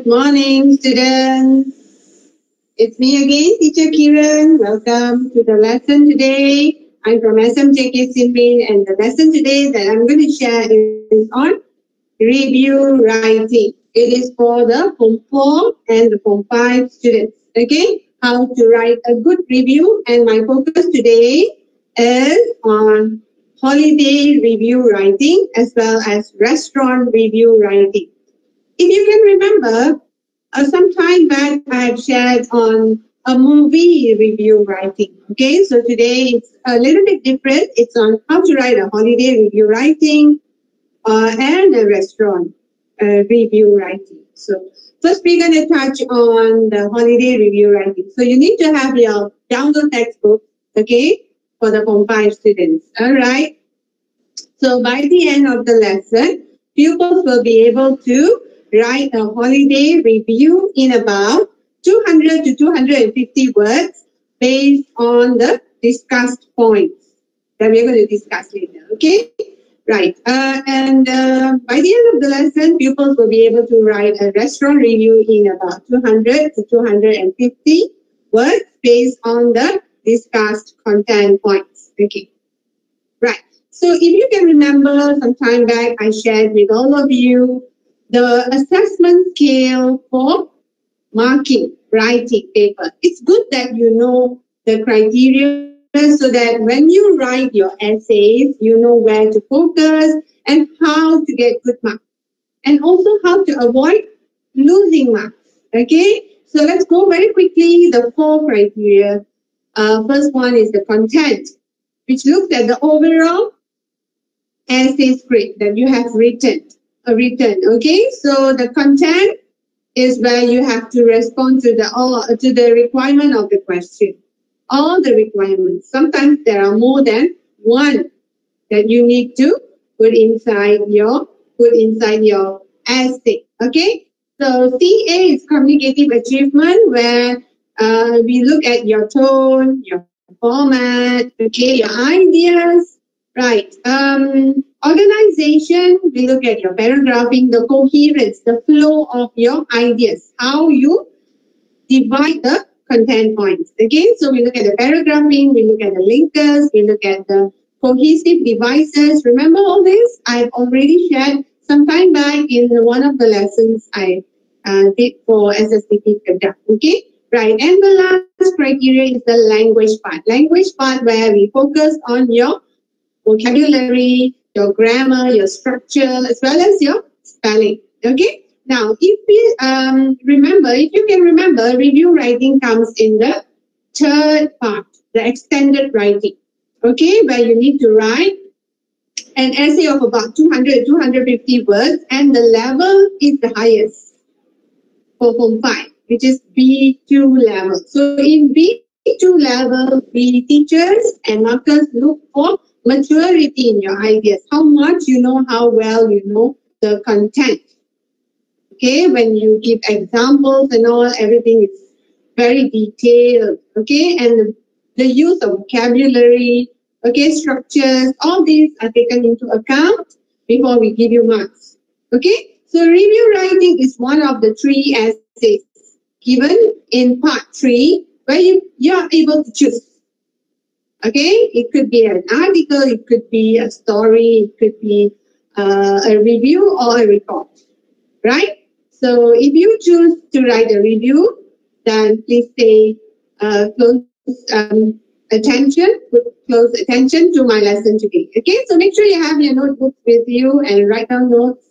Good morning, students. It's me again, Teacher Kiran. Welcome to the lesson today. I'm from SMJK Sin Min, and the lesson today that I'm going to share is on review writing. It is for the Form 4 and the Form 5 students. Okay, how to write a good review, and my focus today is on holiday review writing as well as restaurant review writing. If you can remember, some time back I had shared on a movie review writing. Okay, so today it's a little bit different. It's on how to write a holiday review writing and a restaurant review writing. So first we're going to touch on the holiday review writing. So you need to have your download textbook, okay, for the Form 5 students. All right. So by the end of the lesson, pupils will be able to write a holiday review in about 200 to 250 words based on the discussed points that we're going to discuss later. Okay, right. And by the end of the lesson, pupils will be able to write a restaurant review in about 200 to 250 words based on the discussed content points. Okay, right. So if you can remember, some time back, I shared with all of you the assessment scale for marking, writing paper. It's good that you know the criteria so that when you write your essays, you know where to focus and how to get good marks. And also how to avoid losing marks. Okay, so let's go very quickly. The 4 criteria. First one is the content, which looks at the overall essay script that you have written. Okay, so the content is where you have to respond to the requirement of the question. All the requirements. Sometimes there are more than one that you need to put inside your essay. Okay, so CA is communicative achievement, where we look at your tone, your format, okay, your ideas, right? Organization, we look at your paragraphing, the coherence, the flow of your ideas, how you divide the content points. Okay, so we look at the paragraphing, we look at the linkers, we look at the cohesive devices. Remember all this? I've already shared some time back in one of the lessons I did for SSTP Kedah. Okay, right. And the last criteria is the language part. Language part where we focus on your vocabulary, your grammar, your structure, as well as your spelling. Okay. Now, if you can remember, review writing comes in the third part, the extended writing. Okay, where you need to write an essay of about 200 to 250 words, and the level is the highest for Form 5, which is B2 level. So in B2 level, we teachers and markers look for maturity in your ideas, how much you know, how well you know the content. Okay, when you give examples and all, everything is very detailed. Okay, and the use of vocabulary, okay, structures, all these are taken into account before we give you marks. Okay, so review writing is one of the 3 essays given in part 3, where you are able to choose. Okay, it could be an article, it could be a story, it could be a review or a report, right? So if you choose to write a review, then please say close attention to my lesson today. Okay, so make sure you have your notebooks with you and write down notes,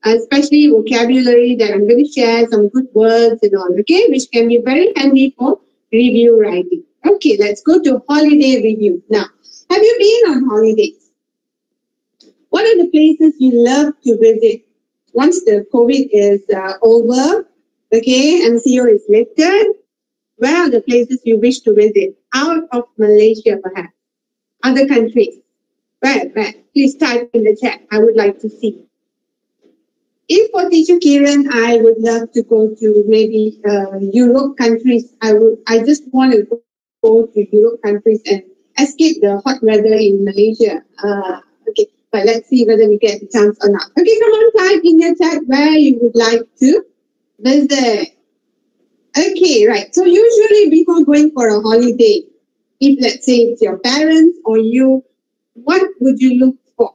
especially vocabulary that I'm going to share, some good words and all, okay, which can be very handy for review writing. Okay, let's go to holiday review. Now, have you been on holidays? What are the places you love to visit? Once the COVID is over, okay, MCO is lifted, where are the places you wish to visit? Out of Malaysia, perhaps. Other countries. Where? Please type in the chat. I would like to see. If for Teacher Kiran, I would love to go to maybe Europe countries. I just want to go to Europe countries and escape the hot weather in Malaysia. Okay, but let's see whether we get the chance or not. Okay, come on, type in your chat where you would like to Visit. Okay, right. So usually before going for a holiday, if let's say it's your parents or you, what would you look for?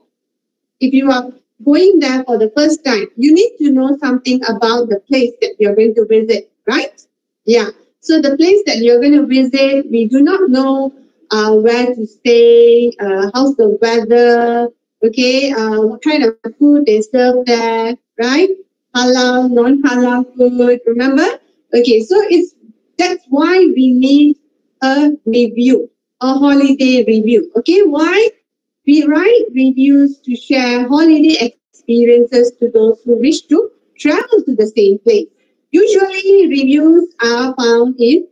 If you are going there for the first time, you need to know something about the place that you're going to visit, right? Yeah. So the place that you're going to visit, we do not know where to stay, how's the weather, okay, what kind of food they serve there, right? Halal, non-halal food, remember? Okay, so that's why we need a review, a holiday review. Okay, why? We write reviews to share holiday experiences to those who wish to travel to the same place. Usually, reviews are found in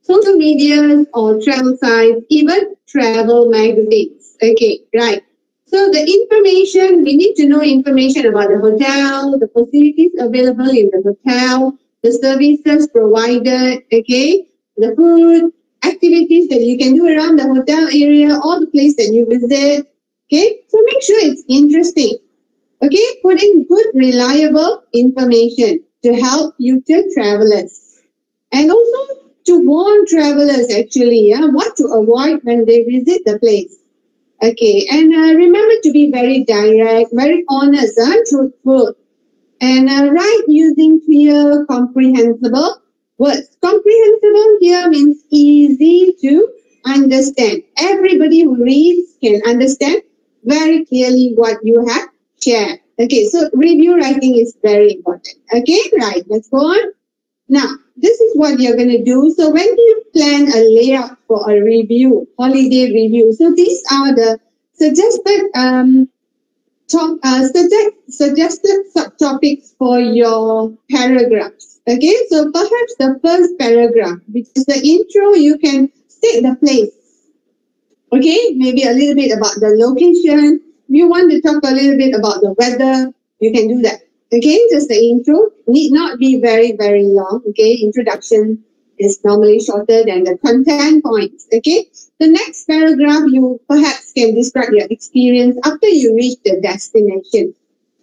social media or travel sites, even travel magazines. Okay, right. So the information, we need to know information about the hotel, the facilities available in the hotel, the services provided, okay, the food, activities that you can do around the hotel area or the place that you visit. Okay, so make sure it's interesting. Okay, put in good, reliable information to help future travelers. And also to warn travelers actually, what to avoid when they visit the place. Okay, and remember to be very direct, very honest, truthful. And write using clear, comprehensible words. Comprehensible here means easy to understand. Everybody who reads can understand very clearly what you have shared. Okay, so review writing is very important. Okay, right, let's go on. Now, this is what you're going to do. So when you plan a layout for a review, holiday review, so these are the suggested suggested subtopics for your paragraphs. Okay, so perhaps the first paragraph, which is the intro, you can state the place. Okay, maybe a little bit about the location. If you want to talk a little bit about the weather, you can do that. Okay, just the intro. Need not be very, very long. Okay, introduction is normally shorter than the content points. Okay, the next paragraph, you perhaps can describe your experience after you reach the destination.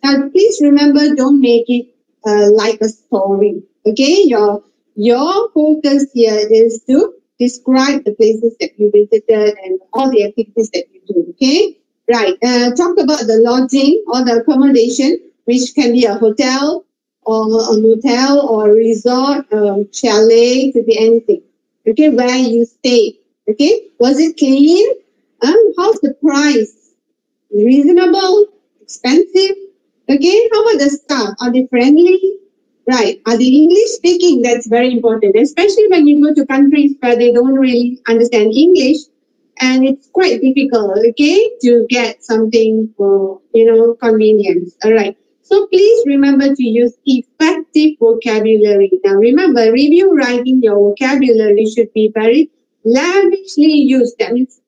Now, please remember, don't make it like a story. Okay, your focus here is to describe the places that you visited and all the activities that you do. Okay, right. Talk about the lodging or the accommodation, which can be a hotel or a motel or a resort, chalet, could be anything. Okay, where you stay. Okay, was it clean? How's the price? Reasonable? Expensive? Okay, how about the staff? Are they friendly? Right, are they English speaking? That's very important, especially when you go to countries where they don't really understand English. And it's quite difficult, okay, to get something for, convenience. All right. So please remember to use effective vocabulary. Now remember, review writing, your vocabulary should be very lavishly used. That means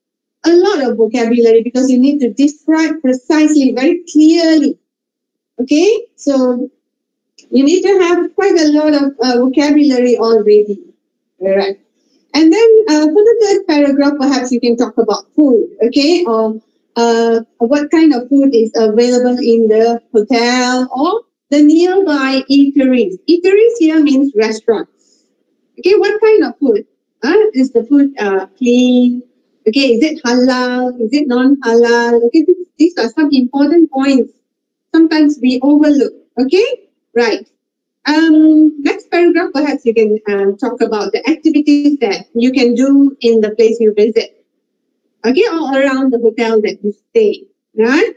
a lot of vocabulary because you need to describe precisely, very clearly. Okay, so you need to have quite a lot of vocabulary already. All right. And then for the third paragraph, perhaps you can talk about food, okay? Or what kind of food is available in the hotel or the nearby eateries. Eateries here means restaurants. Okay, what kind of food? Is the food clean? Okay, is it halal? Is it non-halal? Okay, these are some important points. Sometimes we overlook. Okay, right. Next paragraph, perhaps you can talk about the activities that you can do in the place you visit. Okay, or around the hotel that you stay. Right?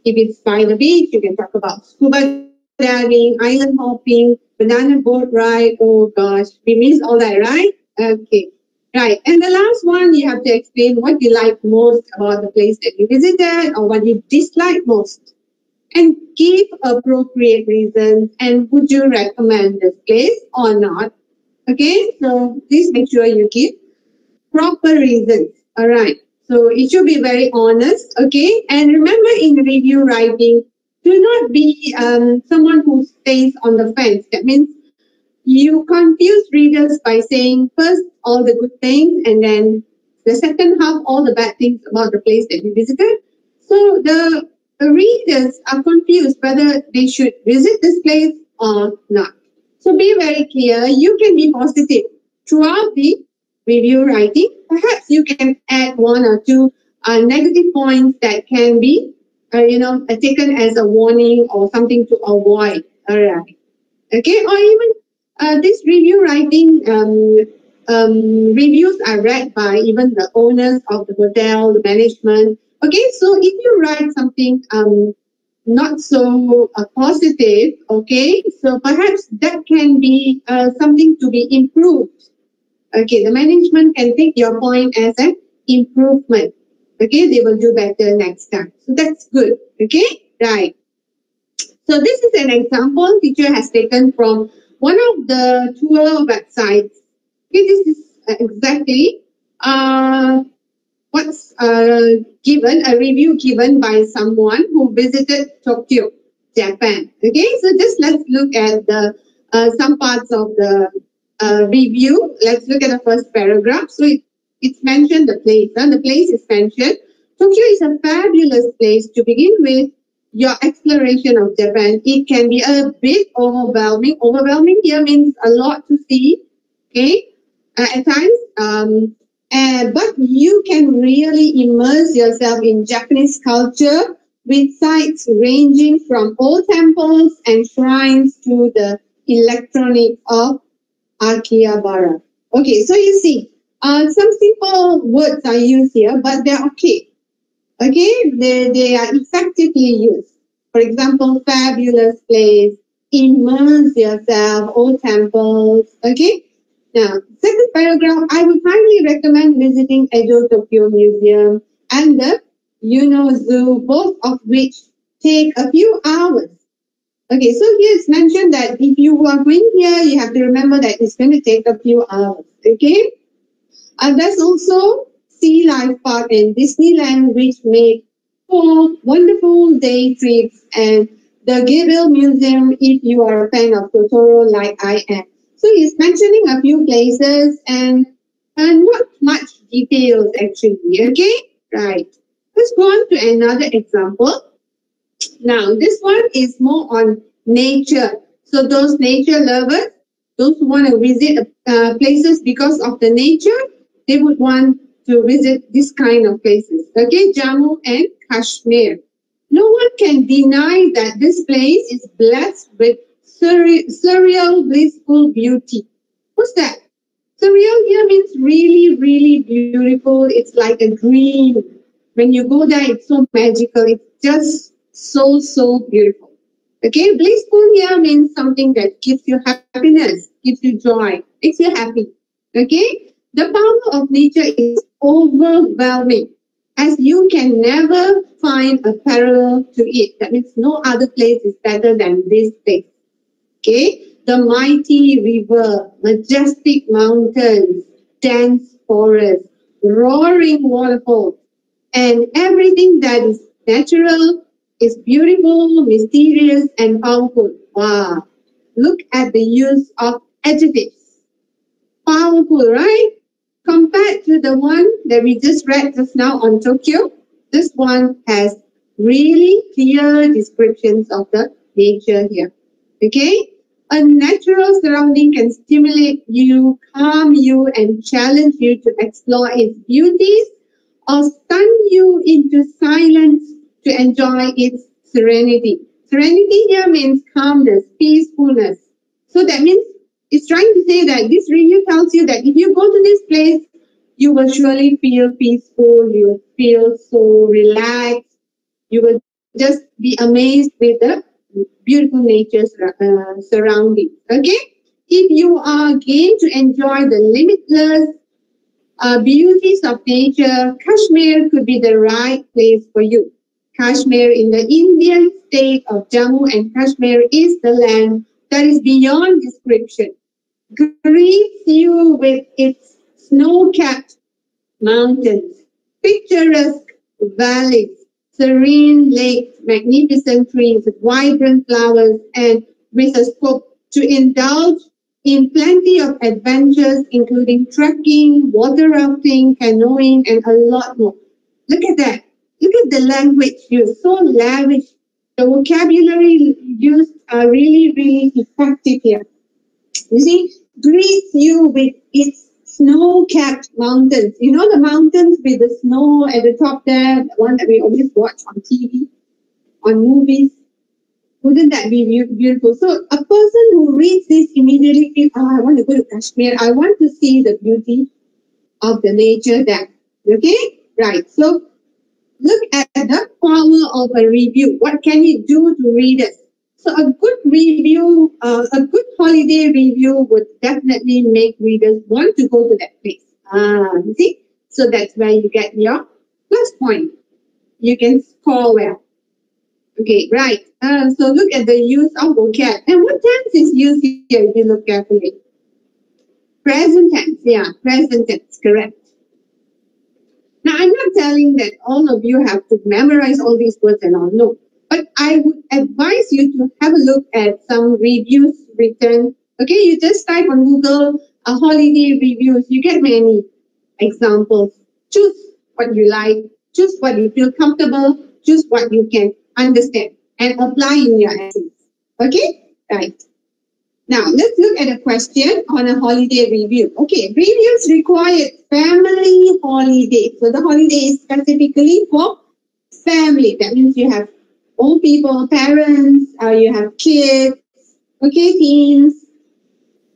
If it's by the beach, you can talk about scuba diving, island hopping, banana boat ride. Oh gosh, we miss all that, right? Okay, right. And the last one, you have to explain what you like most about the place that you visited or what you dislike most. And give appropriate reasons and would you recommend this place or not? Okay, so please make sure you give proper reasons. All right, so it should be very honest. Okay, and remember in review writing, do not be someone who stays on the fence. That means you confuse readers by saying first all the good things and then the second half all the bad things about the place that you visited. So the readers are confused whether they should visit this place or not. So be very clear. You can be positive throughout the review writing. Perhaps you can add one or two negative points that can be, taken as a warning or something to avoid. All right. Okay. Or even this review writing reviews are read by even the owners of the hotel, the management. Okay. So if you write something not so positive, okay, so perhaps that can be something to be improved. Okay, the management can take your point as an improvement. Okay, they will do better next time. So that's good. Okay, right. So this is an example teacher has taken from one of the tour websites. Okay, this is exactly what's given, a review given by someone who visited Tokyo, Japan. Okay, so just let's look at the some parts of the review. Let's look at the first paragraph. So it's mentioned the place. The place is mentioned. Tokyo is a fabulous place to begin with your exploration of Japan. It can be a bit overwhelming. Overwhelming here means a lot to see. Okay, at times. But you can really immerse yourself in Japanese culture with sites ranging from old temples and shrines to the electronic of Akihabara. Okay, so you see, some simple words are used here, but they're okay. Okay, they are effectively used. For example, fabulous place, immerse yourself, old temples. Okay. Now, second paragraph, I would highly recommend visiting Edo Tokyo Museum and the Zoo, both of which take a few hours. Okay, so here it's mentioned that if you are going here, you have to remember that it's going to take a few hours. Okay, and there's also Sea Life Park and Disneyland, which make 4 wonderful day trips, and the Gabriel Museum if you are a fan of Totoro like I am. So he's mentioning a few places and not much details actually. Okay, right. Let's go on to another example. Now, this one is more on nature. So those nature lovers, those who want to visit places because of the nature, they would want to visit this kind of places. Okay, Jammu and Kashmir. No one can deny that this place is blessed with surreal, blissful beauty. What's that? Surreal here means really, really beautiful. It's like a dream. When you go there, it's so magical. It's just so beautiful. Okay, blissful here means something that gives you happiness, gives you joy, makes you happy. Okay, the power of nature is overwhelming, as you can never find a parallel to it. That means no other place is better than this place. Okay, the mighty river, majestic mountains, dense forests, roaring waterfalls, and everything that is natural is beautiful, mysterious, and powerful. Wow. Look at the use of adjectives. Powerful, right? Compared to the one that we just read just now on Tokyo, this one has really clear descriptions of the nature here. Okay? A natural surrounding can stimulate you, calm you, and challenge you to explore its beauties, or stun you into silence to enjoy its serenity. Serenity here means calmness, peacefulness. So that means it's trying to say that this review tells you that if you go to this place, you will surely feel peaceful, you will feel so relaxed, you will just be amazed with the beautiful nature surroundings. Okay? If you are game to enjoy the limitless beauties of nature, Kashmir could be the right place for you. Kashmir in the Indian state of Jammu and Kashmir is the land that is beyond description. Greets you with its snow-capped mountains, picturesque valleys, serene lakes, magnificent trees, vibrant flowers, and with a scope to indulge in plenty of adventures, including trekking, water rafting, canoeing, and a lot more. Look at that. Look at the language used, so lavish. The vocabulary used are really, really effective here. You see, greets you with its snow-capped mountains. You know the mountains with the snow at the top there, the one that we always watch on TV, on movies. Wouldn't that be beautiful? So a person who reads this immediately thinks, oh, I want to go to Kashmir. I want to see the beauty of the nature there. Okay? Right. So look at the power of a review. What can it do to readers? So a good review, a good holiday review would definitely make readers want to go to that place. You see? So that's where you get your plus point. You can score well. Okay, right. So look at the use of vocab. And what tense is used here if you look carefully? Present tense. Yeah, present tense. Correct. Now, I'm not telling that all of you have to memorize all these words and all. No. But I would advise you to have a look at some reviews written. Okay, you just type on Google holiday reviews. You get many examples. Choose what you like. Choose what you feel comfortable. Choose what you can understand and apply in your essays. Okay? Right. Now, let's look at a question on a holiday review. Okay, reviews required family holiday. So the holiday is specifically for family. That means you have old people, parents, you have kids, okay, teens.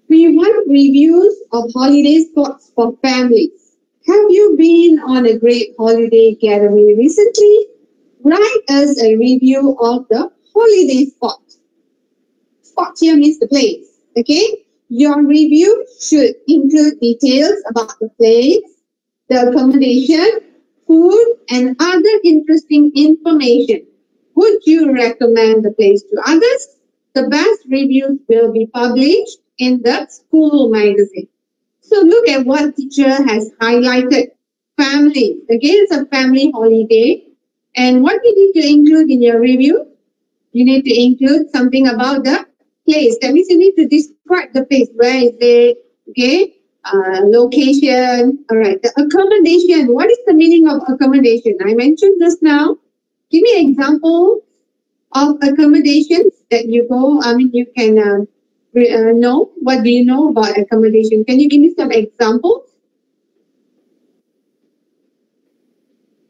We want reviews of holiday spots for families. Have you been on a great holiday getaway recently? Write us a review of the holiday spot. Spot here means the place, okay? Your review should include details about the place, the accommodation, food, and other interesting information. Would you recommend the place to others? The best reviews will be published in the school magazine. So look at what teacher has highlighted. Family. Again, it's a family holiday. And what you need to include in your review? You need to include something about the place. That means you need to describe the place. Where is it? Okay. Location. All right. The accommodation. What is the meaning of accommodation? I mentioned just now. Give me an example of accommodations that you go. I mean, you can know. What do you know about accommodation? Can you give me some examples?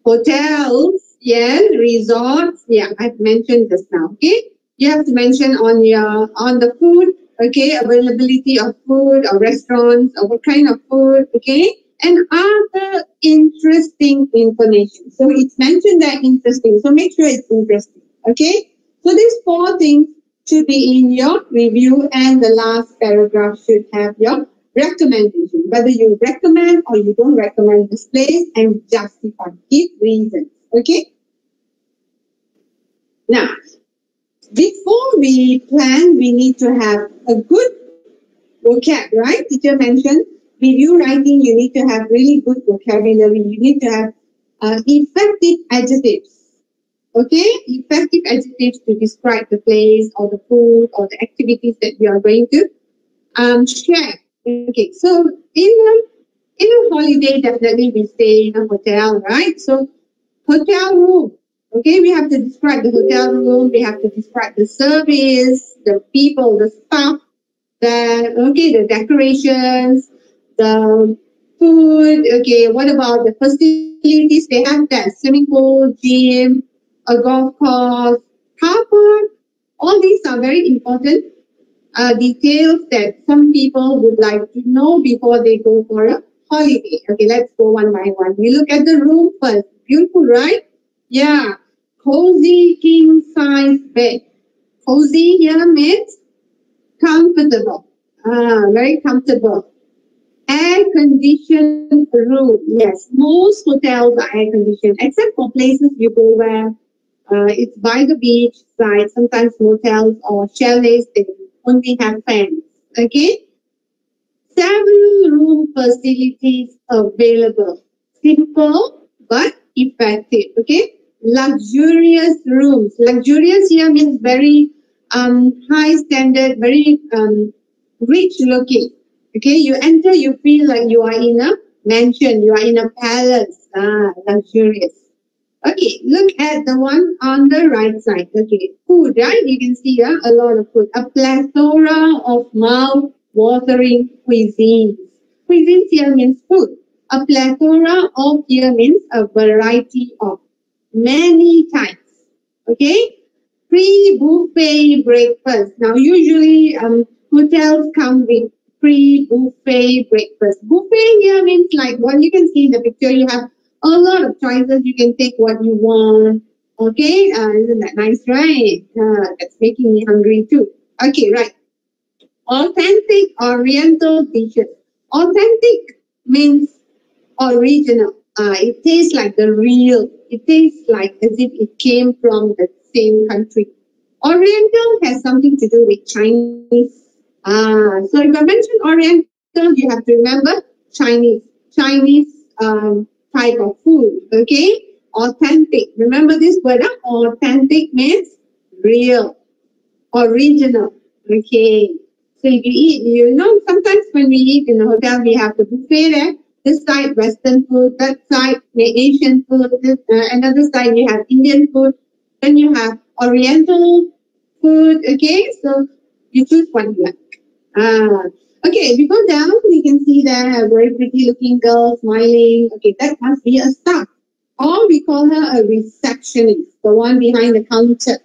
Hotels. Yes, resorts. Yeah, I've mentioned this now. Okay, you have to mention on the food. Okay, availability of food or restaurants or what kind of food. Okay, and other interesting information. So it's mentioned that interesting. So make sure it's interesting. Okay, so these 4 things should be in your review, and the last paragraph should have your recommendation. Whether you recommend or you don't recommend this place, and justify. Give reasons. Okay. Now, before we plan, we need to have a good vocab, right? Teacher mentioned review writing, you need to have really good vocabulary. You need to have effective adjectives. Okay? Effective adjectives to describe the place or the food or the activities that you are going to share. Okay, so in a holiday, definitely we stay in a hotel, right? So hotel room. Okay, we have to describe the hotel room. We have to describe the service, the people, the staff, the decorations, the food. Okay, what about the facilities they have there? Swimming pool, gym, a golf course, car park. All these are very important details that some people would like to know before they go for a holiday. Okay, let's go one by one. We look at the room first. Beautiful, right? Yeah. Cozy king size bed. Cozy here means comfortable. Very comfortable. Air conditioned room. Yes, most hotels are air conditioned, except for places you go where it's by the beach side. Sometimes motels or chalets, they only have fans. Okay. Several room facilities available. Simple but effective. Okay. Luxurious rooms. Luxurious here means very high standard, very rich looking. Okay, you enter, you feel like you are in a mansion, you are in a palace. Luxurious. Okay, look at the one on the right side. Okay, food, right? You can see a lot of food. A plethora of mild watering cuisines. Cuisines here means food. A plethora of here means a variety of many types. Okay? Pre-buffet breakfast. Now, usually hotels come with pre-buffet breakfast. Buffet here means like what you can see in the picture. You have a lot of choices. You can take what you want. Okay? Isn't that nice, right? That's making me hungry too. Okay, right. Authentic Oriental dishes. Authentic means original. It tastes like the real. It tastes like as if it came from the same country. Oriental has something to do with Chinese. So if I mention Oriental, you have to remember Chinese type of food. Okay, authentic. Remember this word. Authentic means real, original. Okay. So if you eat, you know, sometimes when we eat in a hotel, we have the buffet there. This side, Western food. That side, Asian food. Another side, you have Indian food. Then you have Oriental food. Okay, so you choose one you like. Okay, if you go down, you can see there a very pretty looking girl smiling. Okay, that must be a staff. Or we call her a receptionist, the one behind the counter.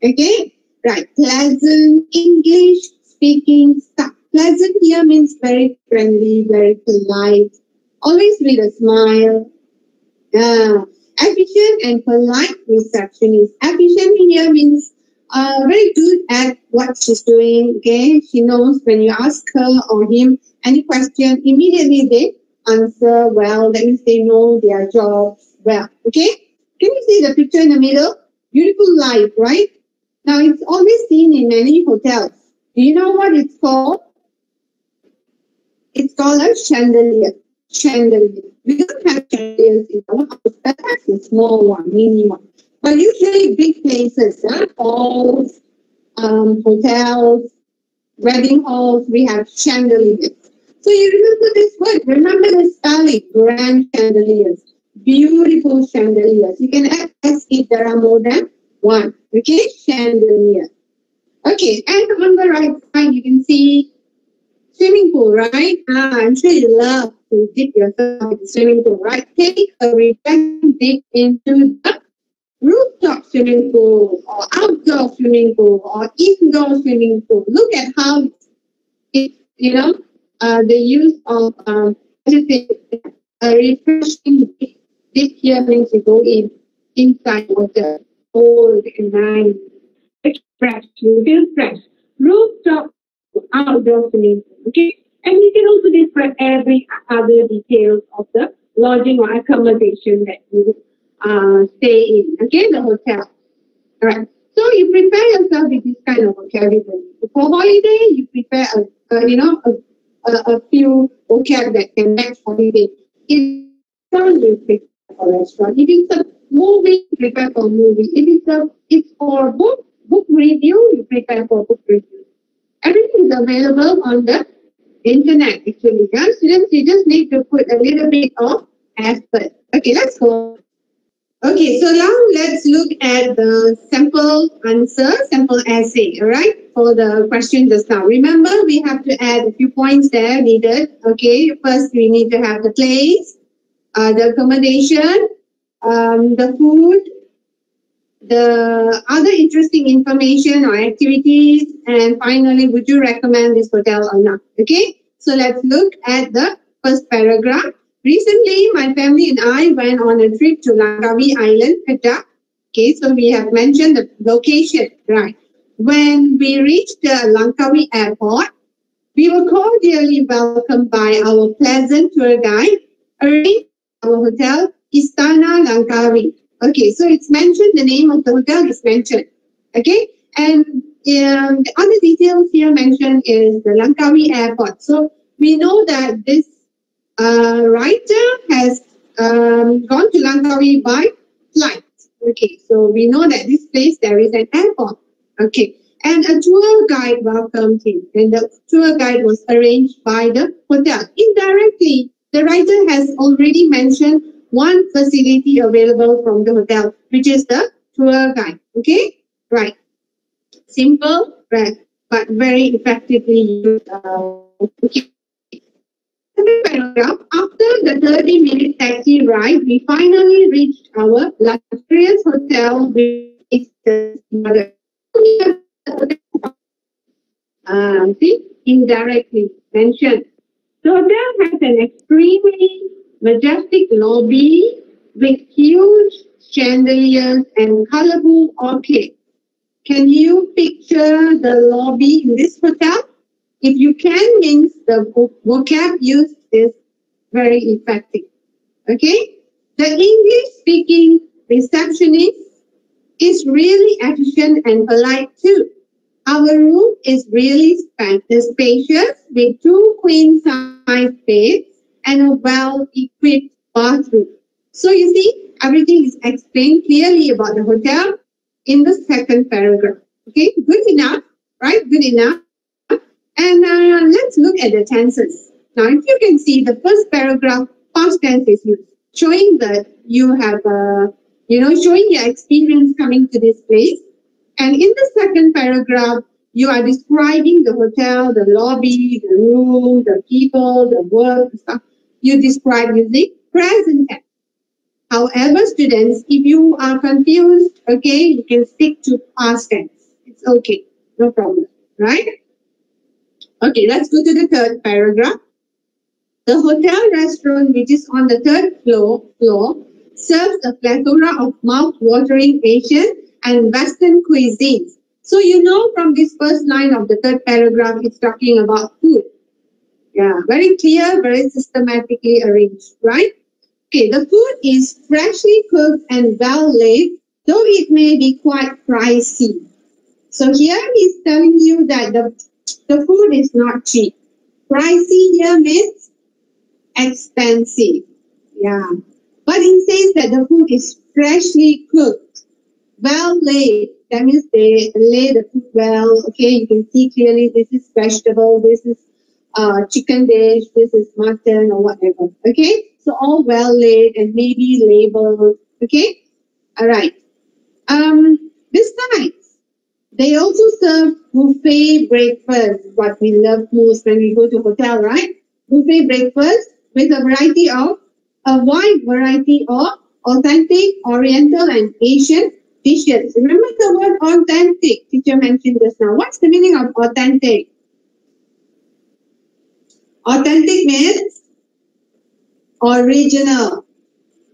Okay, right. Pleasant English speaking staff. Pleasant here means very friendly, very polite, always with a smile. Efficient and polite receptionist. Efficient here means very good at what she's doing. Okay, she knows when you ask her or him any question, immediately they answer well. That means they know their job well. Okay, can you see the picture in the middle? Beautiful light, right? Now it's always seen in many hotels. Do you know what it's called? It's called a chandelier. Chandelier. We don't have chandeliers in our house. That's a small one, mini one. But usually big places, halls, hotels, wedding halls, we have chandeliers. So you remember this word. Remember the spelling. Grand chandeliers. Beautiful chandeliers. You can ask if there are more than one. Okay, chandelier. Okay, and on the right side, you can see swimming pool, right? I'm sure you love to dip yourself in the swimming pool, right? Take a refreshing dip into the rooftop swimming pool or outdoor swimming pool or indoor swimming pool. Look at how it, the use of a refreshing dip here means you go inside water, cold and nice. It's fresh, you feel fresh. Rooftop, outdoor swimming pool, okay? And you can also describe every other details of the lodging or accommodation that you stay in, okay? The hotel. All right. So you prepare yourself with this kind of vocabulary. For holiday, you prepare a few vocab that can match holiday. If you prepare for restaurant. If it's a movie, you prepare for movie. If it's for book review, you prepare for book review. Everything is available on the internet, actually. Yeah? Students, you just need to put a little bit of effort. Okay, let's go. Okay, so now let's look at the sample answer, sample essay, all right, for the question just now. Remember, we have to add a few points there needed. Okay, first we need to have the place, the accommodation, the food, the other interesting information or activities, and finally, would you recommend this hotel or not? Okay, so let's look at the first paragraph. Recently, my family and I went on a trip to Langkawi Island, Kedah. Okay, so we have mentioned the location, right? When we reached the Langkawi airport, we were cordially welcomed by our pleasant tour guide, arranged our hotel, Istana Langkawi. Okay, so it's mentioned, the name of the hotel is mentioned. Okay, and the other details here mentioned is the Langkawi airport. So we know that this writer has gone to Langkawi by flight. Okay, so we know that this place there is an airport. Okay, and a tour guide welcomed him, and the tour guide was arranged by the hotel. Indirectly, the writer has already mentioned one facility available from the hotel, which is the tour guide. Okay, right. Simple, right. but very effectively used. Paragraph. After the 30-minute taxi ride, we finally reached our luxurious hotel with mother. See, indirectly mentioned. The hotel has an extremely majestic lobby with huge chandeliers and colorful orchids. Can you picture the lobby in this hotel? If you can, means the vocab used is very effective. Okay? The English-speaking receptionist is really efficient and polite too. Our room is really spacious with 2 queen-size beds and a well-equipped bathroom. So you see, everything is explained clearly about the hotel in the second paragraph. Okay, good enough, right? Good enough. And let's look at the tenses. Now, if you can see, the first paragraph, past tense is used, showing that you have, showing your experience coming to this place. And in the second paragraph, you are describing the hotel, the lobby, the room, the people, the work, the stuff. You describe using present tense. However, students, if you are confused, okay, you can stick to past tense. It's okay, no problem, right? Okay, let's go to the third paragraph. The hotel restaurant, which is on the third floor, serves a plethora of mouth-watering Asian and Western cuisines. So you know from this first line of the third paragraph, it's talking about food. Yeah, very clear, very systematically arranged, right? Okay, the food is freshly cooked and well laid, though it may be quite pricey. So here he's telling you that the food is not cheap. Pricey here means expensive. Yeah. But it says that the food is freshly cooked, well laid. That means they lay the food well. Okay, you can see clearly this is vegetable, this is chicken dish, this is mutton or whatever. Okay, so all well laid and maybe labeled. Okay, all right. Besides, they also serve buffet breakfast, what we love most when we go to hotel, right? Buffet breakfast with a wide variety of authentic, Oriental and Asian dishes. Remember the word authentic, teacher mentioned just now. What's the meaning of authentic? Authentic means original.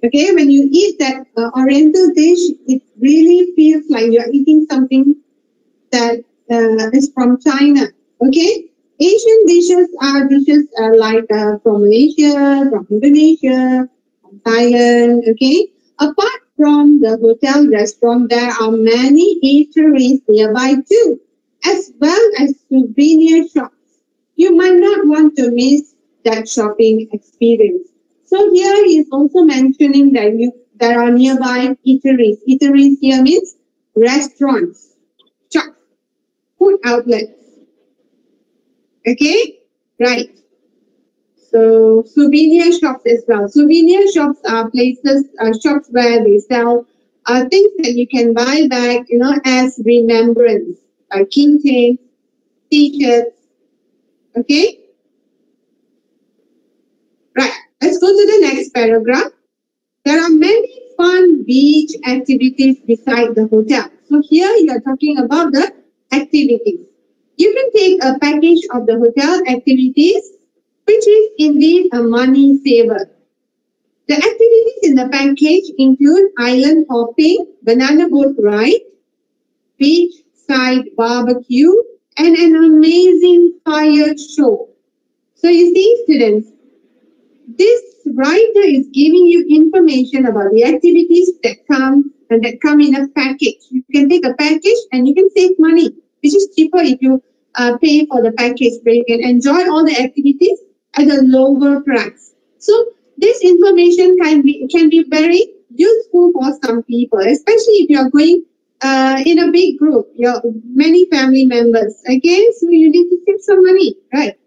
Okay, when you eat that Oriental dish, it really feels like you're eating something that is from China. Okay, Asian dishes are dishes like from Malaysia, from Indonesia, from Thailand. Okay, apart from the hotel restaurant, there are many eateries nearby too, as well as souvenir shops. You might not want to miss that shopping experience. So here he is also mentioning that there are nearby eateries. Eateries here means restaurants, shops, food outlets. Okay, right. So souvenir shops as well. Souvenir shops are places, shops where they sell things that you can buy back, as remembrance, like keychains, t-shirts. Okay, right. Let's go to the next paragraph. There are many fun beach activities beside the hotel. So here you are talking about the activities. You can take a package of the hotel activities, which is indeed a money saver. The activities in the package include island hopping, banana boat ride, beachside barbecue, and an amazing fire show. So you see, students, this writer is giving you information about the activities that come in a package. You can take a package and you can save money, which is cheaper if you pay for the package, where you can enjoy all the activities at a lower price. So this information can be very useful for some people, especially if you are going in a big group, your many family members. Okay, so you need to save some money, right?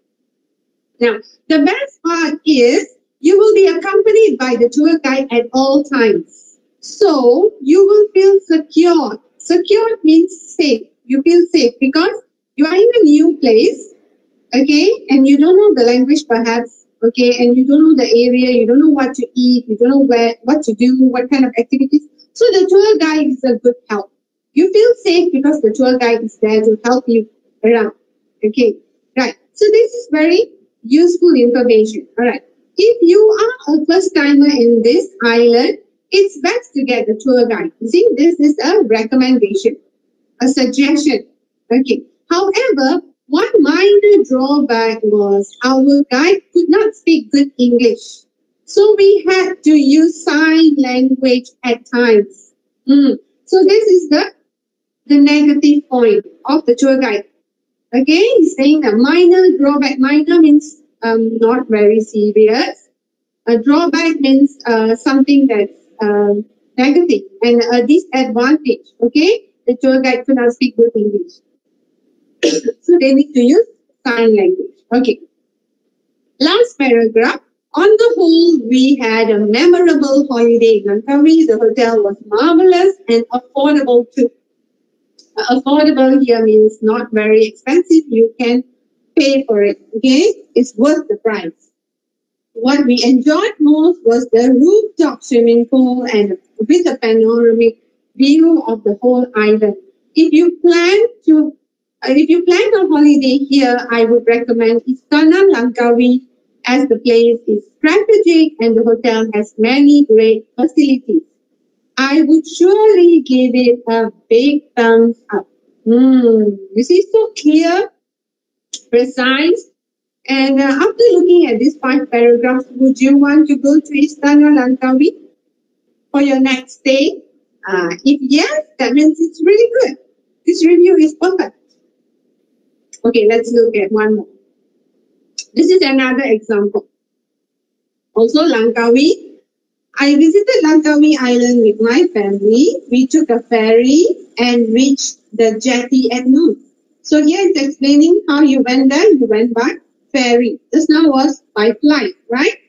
Now, the best part is you will be accompanied by the tour guide at all times. So you will feel secure. Secure means safe. You feel safe because You are in a new place, okay, and you don't know the language perhaps, okay, and you don't know the area, you don't know what to eat, you don't know what to do, what kind of activities. So the tour guide is a good help. You feel safe because the tour guide is there to help you around. Okay, right. So this is very useful information. All right. If you are a first timer in this island, it's best to get the tour guide. You see, this is a recommendation, a suggestion. Okay. However, one minor drawback was our guide could not speak good English. So we had to use sign language at times. So this is the negative point of the tour guide. Okay, he's saying a minor drawback. Minor means not very serious. A drawback means something that's negative and a disadvantage. Okay, the tour guide could not speak good English. So they need to use sign language. Okay. Last paragraph. On the whole, we had a memorable holiday in Langkawi. The hotel was marvelous and affordable too. Affordable here means not very expensive. You can pay for it. Okay, it's worth the price. What we enjoyed most was the rooftop swimming pool and with a panoramic view of the whole island. If you plan a holiday here, I would recommend Istana Langkawi, as the place is strategic and the hotel has many great facilities. I would surely give it a big thumbs up. You see, so clear, precise. And after looking at these 5 paragraphs, would you want to go to Istana Langkawi for your next stay? If yes, that means it's really good. This review is perfect. Okay, let's look at one more. This is another example. Also Langkawi. I visited Langkawi Island with my family. We took a ferry and reached the jetty at noon. So here it's explaining how you went there. You went by ferry. This now was by flight, right?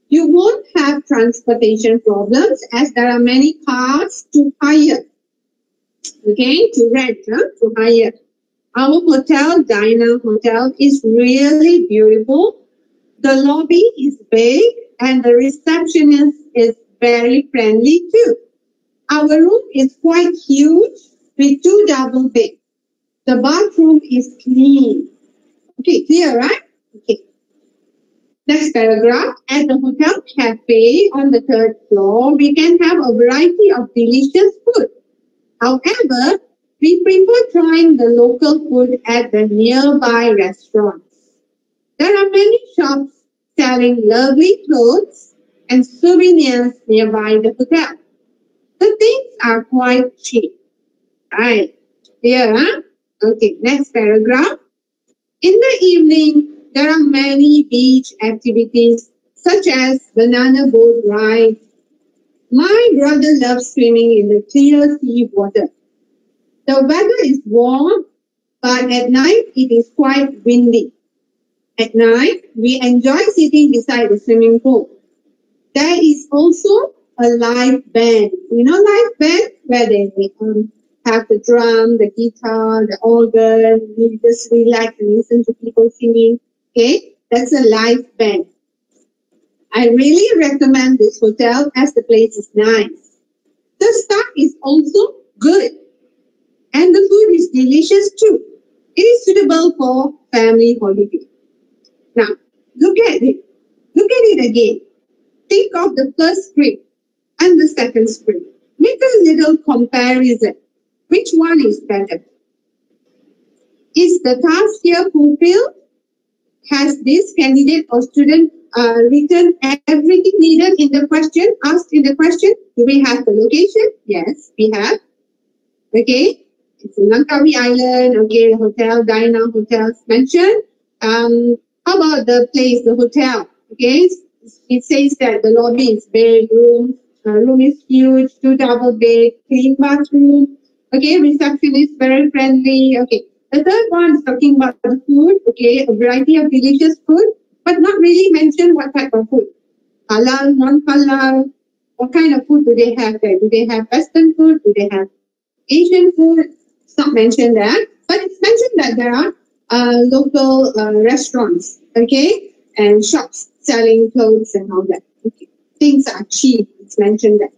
You won't have transportation problems as there are many cars to hire. Okay, to rent, to hire. Our hotel, Diner Hotel, is really beautiful. The lobby is big and the receptionist is very friendly too. Our room is quite huge with 2 double beds. The bathroom is clean. Okay, clear, right? Okay. Next paragraph. At the hotel cafe on the 3rd floor, we can have a variety of delicious food. However, we prefer trying the local food at the nearby restaurants. There are many shops selling lovely clothes and souvenirs nearby the hotel. The things are quite cheap. Right. Here, huh? Okay, next paragraph. In the evening, there are many beach activities such as banana boat ride. My brother loves swimming in the clear sea water. The weather is warm, but at night it is quite windy. At night, we enjoy sitting beside the swimming pool. There is also a live band. You know live band? Where they have the drum, the guitar, the organ. You just relax and listen to people singing. Okay? That's a live band. I really recommend this hotel as the place is nice. The staff is also good. And the food is delicious too. It is suitable for family holiday. Now, look at it. Look at it again. Think of the first script and the second script. Make a little comparison. Which one is better? Is the task here fulfilled? Has this candidate or student written everything needed in the question, asked in the question? Do we have the location? Yes, we have. Okay. It's in Langkawi Island, okay, the hotel, Diner hotels mentioned. How about the place, the hotel? Okay, it says that the lobby is big, room is huge, 2 double bed, clean bathroom. Okay, receptionist very friendly. Okay, the third one is talking about the food. Okay, a variety of delicious food, but not really mention what type of food. Halal, non-halal. What kind of food do they have there? Do they have Western food? Do they have Asian food? It's not mentioned there, but it's mentioned mentioned that there are local restaurants, okay, and shops selling clothes and all that. Okay. Things are cheap, it's mentioned there.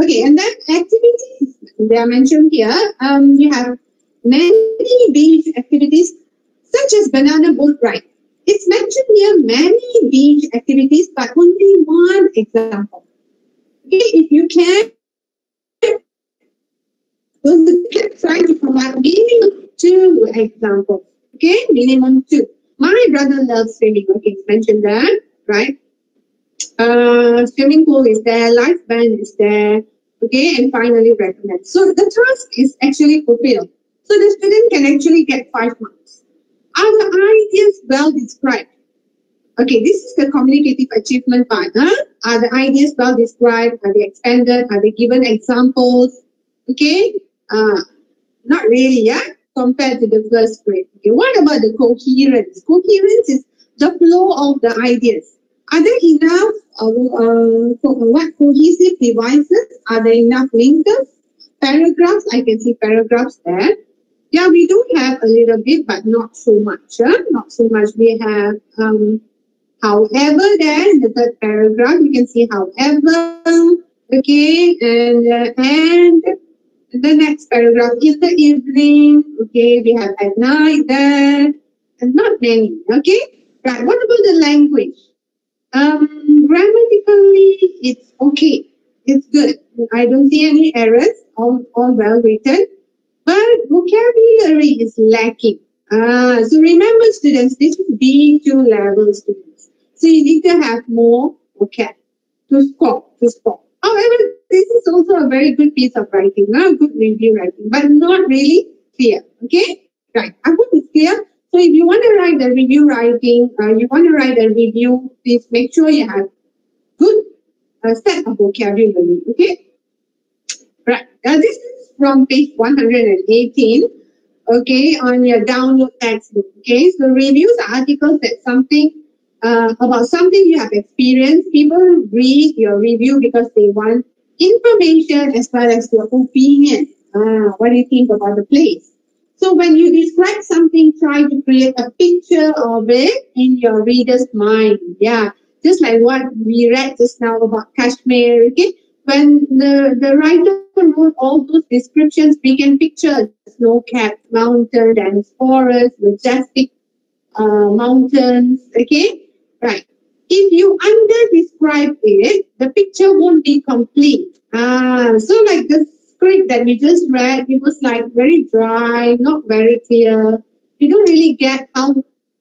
Okay, and then activities, they are mentioned here. You have many beach activities, such as banana boat ride. It's mentioned here many beach activities, but only one example. Okay, if you can, try to provide minimum 2 examples. Okay, minimum 2. My brother loves swimming. Okay, it's mentioned that, right? Swimming pool is there, life band is there, okay, and finally recommend. So the task is actually fulfilled. So the student can actually get 5 marks. Are the ideas well described? Okay, this is the communicative achievement part. Are the ideas well described? Are they expanded? Are they given examples? Okay, not really, yeah, compared to the first grade. Okay, what about the coherence? Coherence is the flow of the ideas. Are there enough cohesive devices? Are there enough linkers? Paragraphs, I can see paragraphs there. Yeah, we do have a little bit, but not so much. Not so much. We have, however, there in the third paragraph, you can see however, okay, and the next paragraph, in the evening, okay, we have at night there, and not many, okay? Right, what about the language? Grammatically, it's okay. It's good. I don't see any errors. All well written. But vocabulary is lacking. So remember, students, this is B2 level students. So you need to have more vocab to score. However, this is also a very good piece of writing, good review writing, but not really clear. Okay? Right. I hope it's clear. So if you want to write a review writing, you want to write a review, please make sure you have good set of vocabulary. Okay? Right. This is from page 118. Okay, on your download textbook. Okay, so reviews are articles that something about something you have experienced. People read your review because they want information as well as your opinion. What do you think about the place? So when you describe something, try to create a picture of it in your reader's mind. Yeah, just like what we read just now about Kashmir. Okay, when the writer wrote all those descriptions, we can picture snow-capped mountain and forest, majestic mountains. Okay, right. If you under-describe it, the picture won't be complete. So like the script that we just read, it was like very dry, not very clear. You don't really get how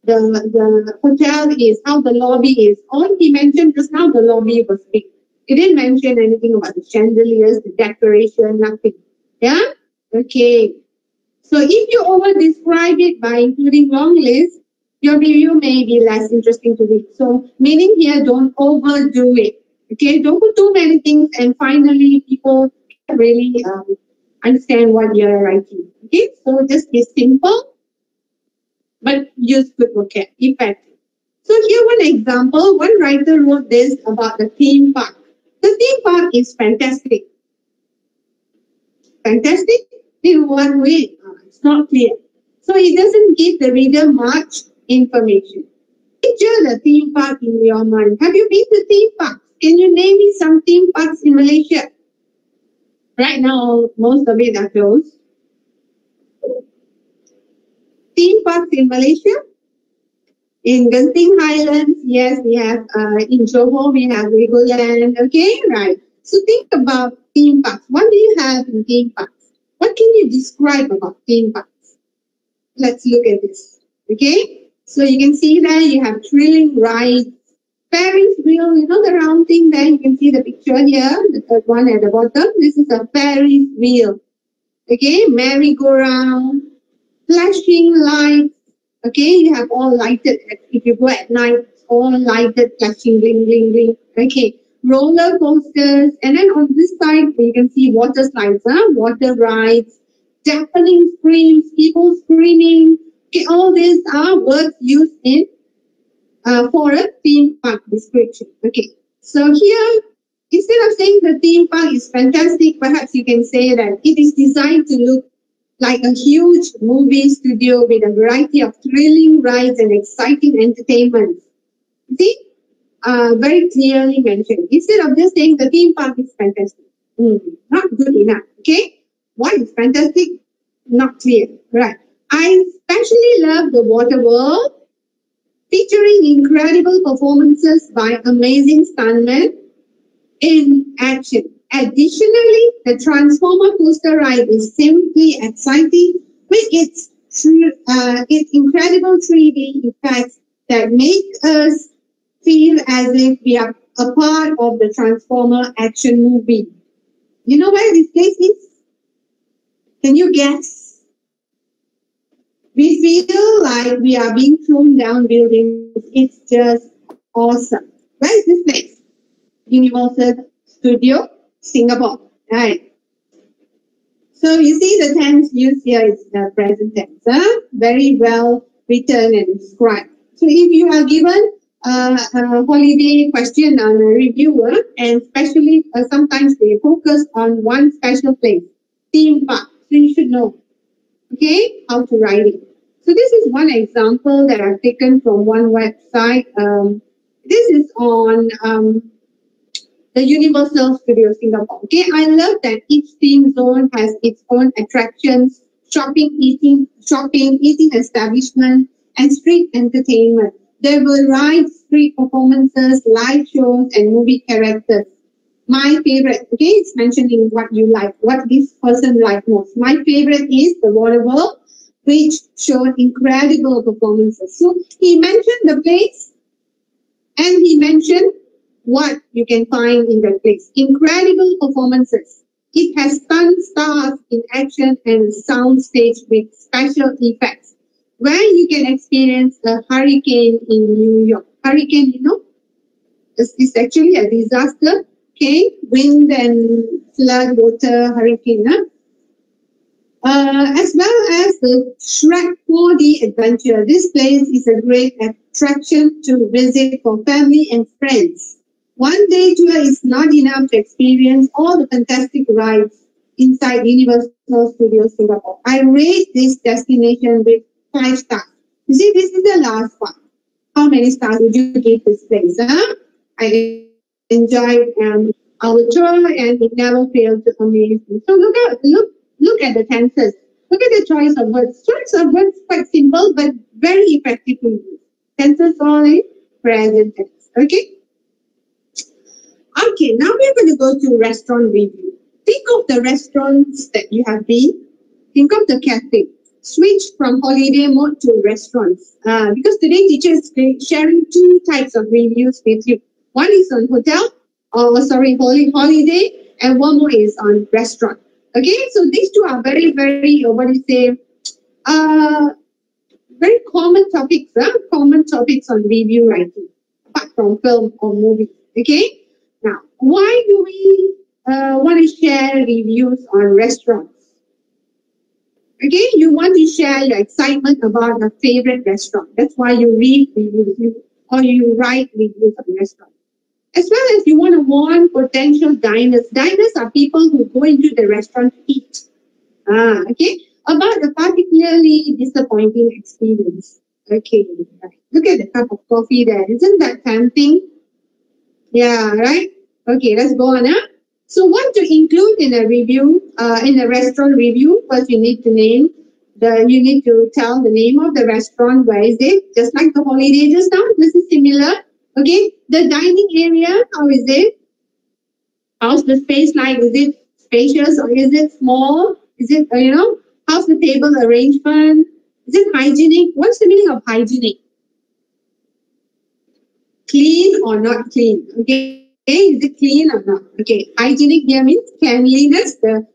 the hotel is, how the lobby is. All he mentioned just now, the lobby was big. He didn't mention anything about the chandeliers, the decoration, nothing. Yeah? Okay. So if you over-describe it by including long lists, your review may be less interesting to read. So meaning here, don't overdo it. Okay? Don't put too many things and finally people really understand what you're writing. Okay? So just be simple, but use good vocab, effective. So here one example, one writer wrote this about the theme park. The theme park is fantastic. Fantastic? In what way? It's not clear. So it doesn't give the reader much information. Picture the theme park in your mind. Have you been to theme parks? Can you name me some theme parks in Malaysia? Right now, most of it are closed. Theme parks in Malaysia? In Genting Highlands, yes, we have, in Johor, we have Legoland, okay, right. So think about theme parks. What do you have in theme parks? What can you describe about theme parks? Let's look at this, okay. So you can see there you have thrilling rides, Ferris wheel, you know the round thing there, you can see the picture here, the third one at the bottom. This is a Ferris wheel, okay, merry-go-round, flashing lights. Okay, you have all lighted. If you go at night, it's all lighted, flashing, bling, bling, bling. Okay, roller coasters. And then on this side, you can see water slides, water rides, deafening screams, people screaming. Okay, all these are words used in for a theme park description. Okay, so here, instead of saying the theme park is fantastic, perhaps you can say that it is designed to look like a huge movie studio with a variety of thrilling rides and exciting entertainment. See, very clearly mentioned. Instead of just saying the theme park is fantastic, not good enough. Okay, what is fantastic? Not clear. Right. I especially love the water world, featuring incredible performances by amazing stuntmen in action. Additionally, the Transformer coaster ride is simply exciting with its incredible 3D effects that make us feel as if we are a part of the Transformer action movie. You know where this place is? Can you guess? We feel like we are being thrown down buildings. It's just awesome. Where is this place? Universal Studio, Singapore. Right. So you see the tense used here is the present tense. Very well written and described. So if you are given a holiday question on a reviewer, and especially sometimes they focus on one special place, theme park. So you should know, okay, how to write it. So this is one example that I've taken from one website. This is on the Universal Studio Singapore. Okay, I love that each theme zone has its own attractions, eating establishment, and street entertainment. There were rides, street performances, live shows, and movie characters. My favorite, okay, it's mentioning what you like, what this person liked most. My favorite is the water world, which showed incredible performances. So he mentioned the place and he mentioned what you can find in that place. Incredible performances. It has stunt stars in action and a sound stage with special effects, where you can experience a hurricane in New York. Hurricane, you know, is actually a disaster. Okay, wind and flood water hurricane. As well as the Shrek 4D adventure. This place is a great attraction to visit for family and friends. One day tour is not enough to experience all the fantastic rides inside Universal Studios Singapore. I rate this destination with 5 stars. You see, this is the last one. How many stars would you give this place? I enjoyed our tour and it never failed to amaze me. So look at the tenses. Look at the choice of words. Choice of words quite simple but very effective to use. Tenses all in present tense. Okay? Okay, now we're going to go to restaurant review. Think of the restaurants that you have been. Think of the cafe. Switch from holiday mode to restaurants. Because today teacher is sharing 2 types of reviews with you. One is on hotel, holiday, and one more is on restaurant. Okay, so these 2 are very, very, very common topics. Common topics on review writing, apart from film or movie. Okay. Now, why do we want to share reviews on restaurants? Okay, you want to share your excitement about a favorite restaurant. That's why you read reviews or you write reviews on restaurants. As well as you want to warn potential diners. Diners are people who go into the restaurant to eat. Okay, about a particularly disappointing experience. Okay, right. Look at the cup of coffee there. Isn't that tempting? Yeah, right? Okay, let's go on. So what to include in a review, in a restaurant review? First, you need to tell the name of the restaurant. Where is it? Just like the holiday just now. This is similar. Okay, the dining area, how is it? How's the space like? Is it spacious or is it small? Is it, how's the table arrangement? Is it hygienic? What's the meaning of hygienic? Clean or not clean? Okay, is it clean or not? Okay, hygienic here means cleanliness. The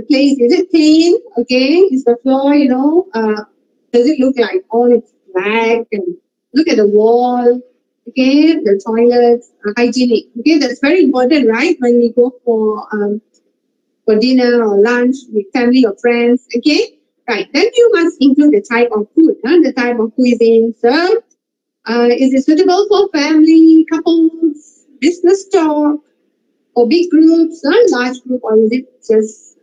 place, is it clean? Okay, is the floor, does it look like all it's black? And look at the wall. Okay, the toilets, hygienic. Okay, that's very important, right? When we go for dinner or lunch with family or friends. Okay, right. Then you must include the type of food, the type of cuisine served. Is it suitable for family, couples, business talk, or big groups, large group, or is it just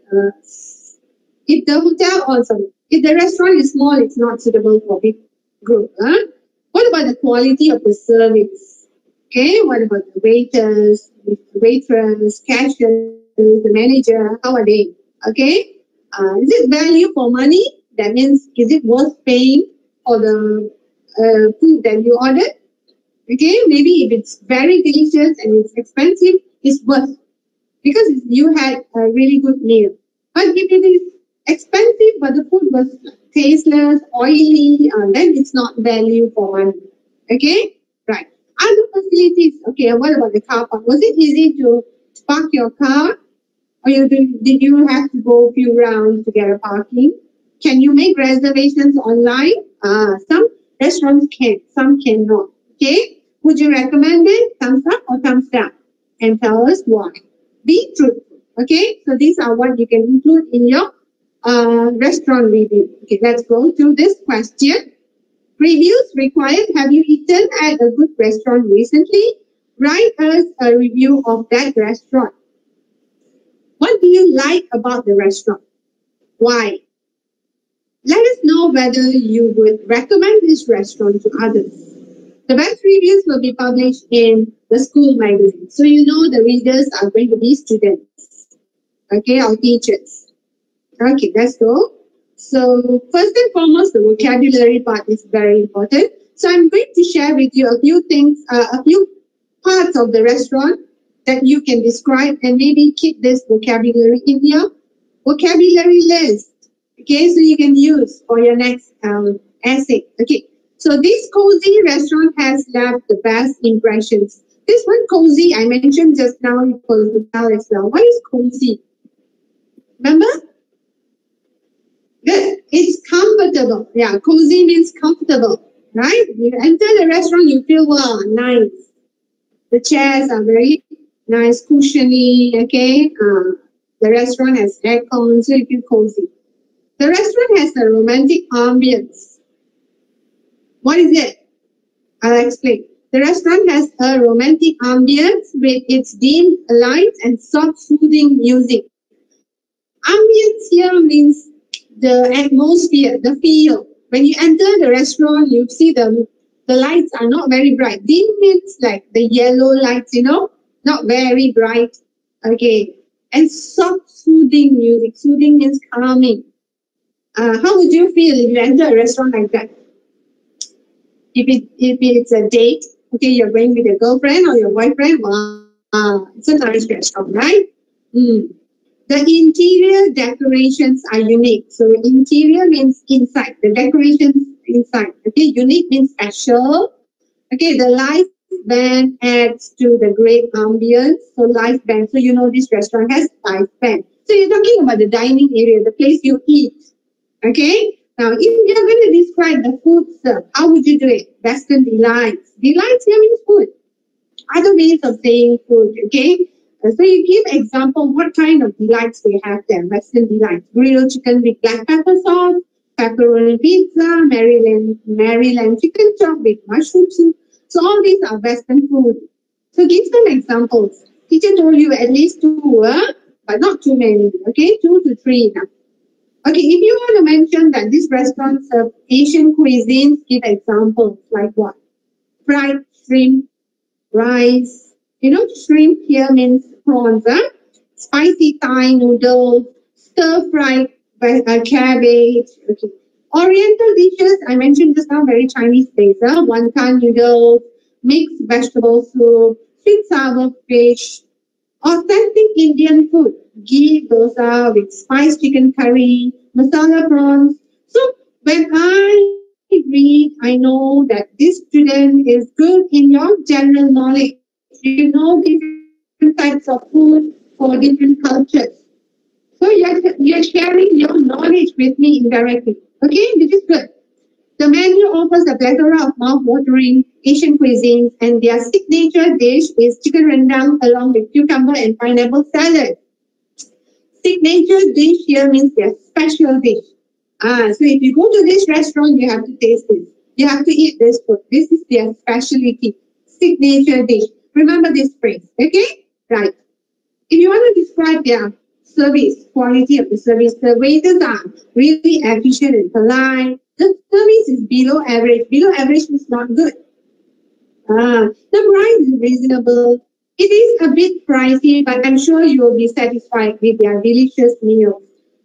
If the hotel also, if the restaurant is small, it's not suitable for big group. What about the quality of the service? Okay, what about the waiters, the waitress, cashiers, the manager? How are they? Okay, is it value for money? That means, is it worth paying for the food that you ordered? Okay, maybe if it's very delicious and it's expensive, it's worth, because you had a really good meal. But if it is expensive but the food was tasteless, oily, then it's not value for money. Okay, right. Other facilities. Okay, what about the car park? Was it easy to park your car, or did you have to go a few rounds to get a parking? Can you make reservations online? Some restaurants can, some cannot. Okay. Would you recommend it? Thumbs up or thumbs down? And tell us why. Be truthful. Okay. So these are what you can include in your restaurant review. Okay. Let's go to this question. Reviews required. Have you eaten at a good restaurant recently? Write us a review of that restaurant. What do you like about the restaurant? Why? Let us know whether you would recommend this restaurant to others. The best reviews will be published in the school magazine. So you know the readers are going to be students. Okay, or teachers. Okay, let's go. So first and foremost, the vocabulary part is very important. So I'm going to share with you a few things, a few parts of the restaurant that you can describe, and maybe keep this vocabulary in your vocabulary list. Okay, so you can use for your next essay. Okay, so this cozy restaurant has left the best impressions. This one, cozy, I mentioned just now for the hotel as well. What is cozy? Remember? Good. It's comfortable. Yeah, cozy means comfortable, right? You enter the restaurant, you feel, wow, nice. The chairs are very nice, cushiony, okay? The restaurant has aircon, so you feel cozy. The restaurant has a romantic ambience. What is it? I'll explain. The restaurant has a romantic ambience with its dim lights and soft soothing music. Ambience here means the atmosphere, the feel. When you enter the restaurant, you see the lights are not very bright. Dim means like the yellow lights, you know, not very bright. Okay. And soft soothing music. Soothing means calming. How would you feel if you enter a restaurant like that? If it's a date, okay, you're going with your girlfriend or your boyfriend, wow, it's a nice restaurant, right? The interior decorations are unique. So interior means inside. The decorations inside. Okay, unique means special. Okay, the live band adds to the great ambience. So live band. So you know this restaurant has live band. So you're talking about the dining area, the place you eat. Okay. Now, if you're going to describe the food served, how would you do it? Western delights. Delights here means food. Other ways of saying food. Okay. So you give example what kind of delights they have there. Western delights. Grilled chicken with black pepper sauce, pepperoni pizza, Maryland chicken chop with mushroom soup. So all these are Western food. So give some examples. Teacher told you at least 2, but not too many. Okay, 2 to 3 now. Okay, if you want to mention that this restaurant serves Asian cuisines, give examples like what? Fried shrimp, rice. You know, shrimp here means prawns, spicy Thai noodles, stir-fried cabbage. Okay. Oriental dishes, I mentioned just now, very Chinese based. Wonton noodles, mixed vegetable soup, sweet sour fish. Authentic Indian food, ghee dosa with spiced chicken curry, masala prawns. So when I read, I know that this student is good in your general knowledge. You know different types of food for different cultures. So you're sharing your knowledge with me indirectly. Okay, this is good. The menu offers a plethora of mouth-watering Asian cuisines, and their signature dish is chicken rendang along with cucumber and pineapple salad. Signature dish here means their special dish. So if you go to this restaurant, you have to taste this. You have to eat this food. This is their specialty, signature dish. Remember this phrase, okay? Right. If you want to describe their service, quality of the service. The waiters are really efficient and polite. The service is below average. Below average is not good. The price is reasonable. It is a bit pricey, but I'm sure you will be satisfied with their delicious meal.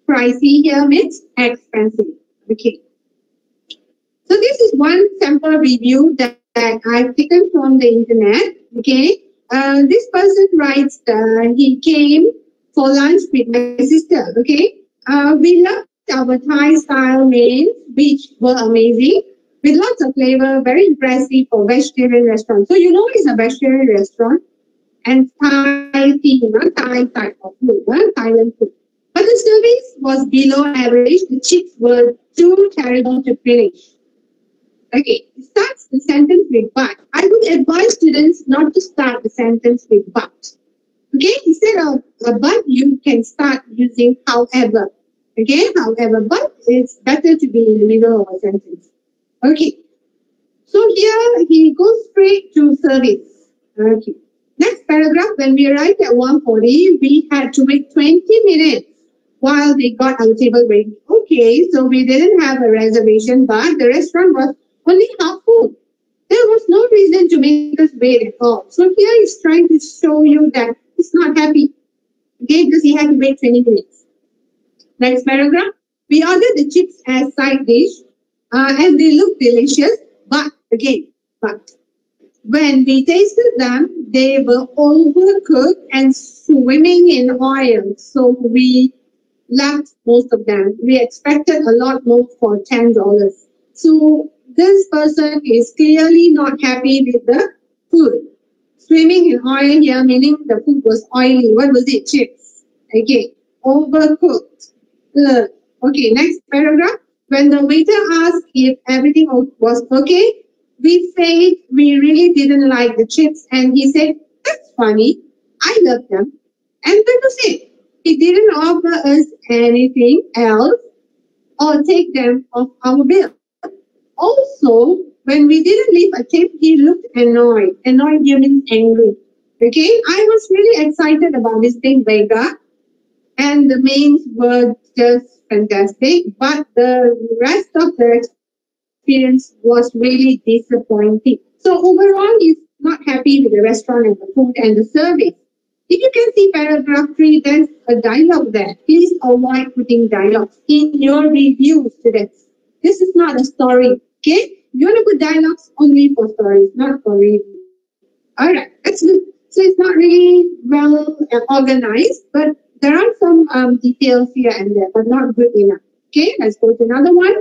Pricey here means expensive. Okay. So this is one sample review that I've taken from the internet. Okay. This person writes he came for lunch with my sister. Okay. We loved our Thai style mains, which were amazing, with lots of flavor, very impressive for vegetarian restaurant. So you know it's a vegetarian restaurant and Thai theme, Thai type of food, Thailand food. But the service was below average. The chips were too terrible to finish. Okay, it starts the sentence with but. I would advise students not to start the sentence with but. Okay, instead of a but, you can start using however. Okay, however, but it's better to be in the middle of a sentence. Okay, so here he goes straight to service. Okay, next paragraph, when we arrived at 1:40, we had to wait 20 minutes while they got our table ready. Okay, so we didn't have a reservation, but the restaurant was only half full. There was no reason to make us wait at all. So here he's trying to show you that he's not happy. Okay, because he had to wait 20 minutes. Next paragraph. We ordered the chips as side dish and they look delicious, but when we tasted them, they were overcooked and swimming in oil. So we left most of them. We expected a lot more for $10. So this person is clearly not happy with the food. Swimming in oil here, meaning the food was oily. What was it? Chips. Okay. Overcooked. Okay, next paragraph. When the waiter asked if everything was okay, we said we really didn't like the chips. And he said, that's funny. I love them. And that was it. He didn't offer us anything else or take them off our bill. Also, when we didn't leave a tip, he looked annoyed. Annoyed here means angry. Okay, I was really excited about visiting Vega, and the mains were just fantastic, but the rest of the experience was really disappointing. So overall, he's not happy with the restaurant and the food and the service. If you can see paragraph 3, there's a dialogue there. Please avoid putting dialogues in your review, students. This is not a story, okay? You want to put dialogues only for stories, not for review. All right, that's good. So it's not really well organized, but there are some details here and there, but not good enough. Okay, let's go to another one.